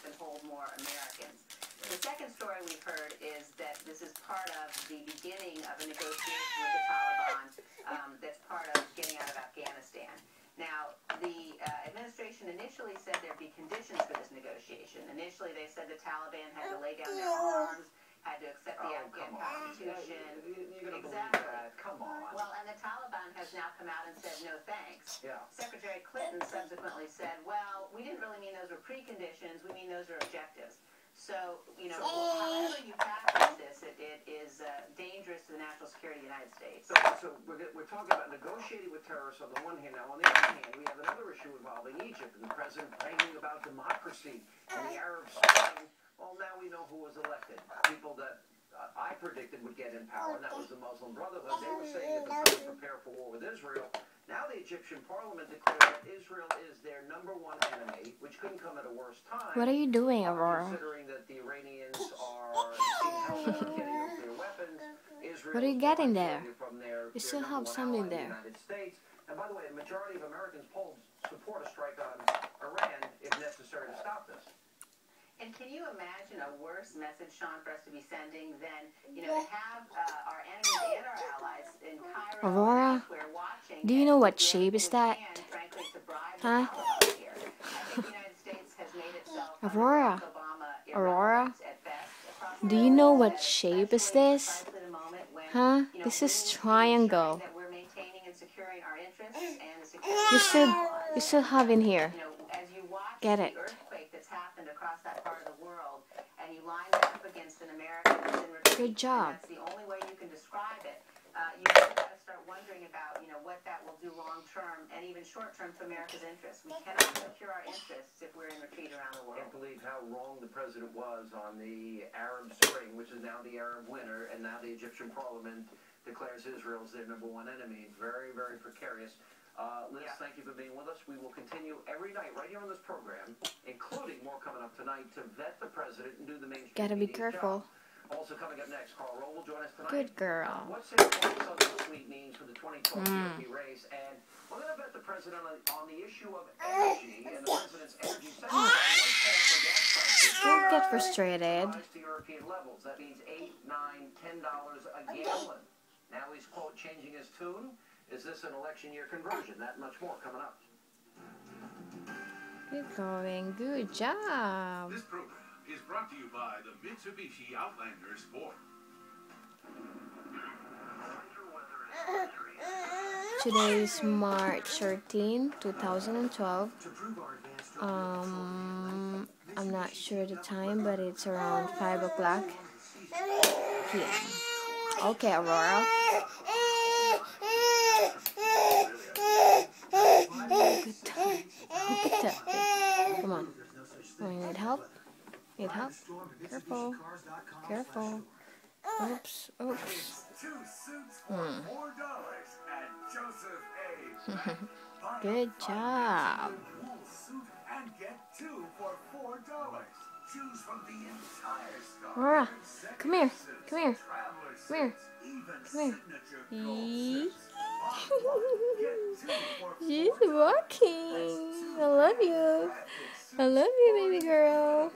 and hold more Americans. The second story we've heard is that this is part of the beginning of a negotiation with the Taliban that's part of getting out of Afghanistan. Now, the administration initially said there'd be conditions for this negotiation. Initially, they said the Taliban had to lay down their arms, had to accept the Afghan constitution. You're going to believe that? Come on. Well, and the Taliban has now come out and said no thanks. Yeah. Secretary Clinton subsequently said, well, we didn't really mean those were preconditions, we mean those are objectives. So, you know, however you package this, it is dangerous to the national security of the United States. So we're talking about negotiating with terrorists on the one hand. Now, on the other hand, we have another issue involving Egypt and the president praying about democracy and the Arab Spring. Well, now we know who was elected. People that I predicted would get in power, and that was the Muslim Brotherhood. They were saying that the president prepared for war with Israel. Now the Egyptian parliament declared that Israel is their #1 enemy, which couldn't come at a worse time. What are you doing, Aurora? Considering that the Iranians are getting nuclear weapons, Israel What are you getting there? From You still have something there. United States. And by the way, a majority of Americans polled support a strike on Iran if necessary to stop this. And can you imagine a worse message, Sean, for us to be sending than, you know, to have our enemies and our allies in Cairo Aurora, and elsewhere watching? do you know what shape is that? Frankly, to bribe Huh? the Taliban here. I think the United States has made itself Aurora, Obama Aurora, at best. do you know what shape is this? Huh? This is triangle. That we're maintaining and securing our interests and the security. You still have in here. You know, as you watch Get the it. earthquake that's happened across that part of the world, and you line that up against an America that's in retreat, Good job. and that's the only way you can describe it. You've got to start wondering about, you know, what that will do long term and even short term to America's interests. We cannot secure our interests if we're in retreat around the world. I can't believe how wrong the president was on the Arab Spring, which is now the Arab winter, and now the Egyptian parliament declares Israel as their #1 enemy. Very, very precarious. Liz, thank you for being with us. We will continue every night right here on this program, including more coming up tonight, to vet the president and do the mainstream. Gotta be careful. Job. Also coming up next, Aurora will join us tonight. Good girl. What Southern Sweet means for the 2012 GOP race, and we're going to vet the president on the issue of energy and the president's energy sector. Don't get frustrated. To European levels. That means $8, $9, $10 a gallon. Now he's, quote, changing his tune. Is this an election year conversion? That and much more coming up. Good going. Good job. This program is brought to you by the Mitsubishi Outlander Sport. Today is March 13, 2012. I'm not sure the time, but it's around 5 o'clock p.m. Okay, Aurora. Good time. Good time. Come on. Oh, you need help? Need help? Careful. Careful. Oops. Oops. Good job. Aurora, come here. Come here. Come here. Come here. She's walking. I love you. I love you, baby girl.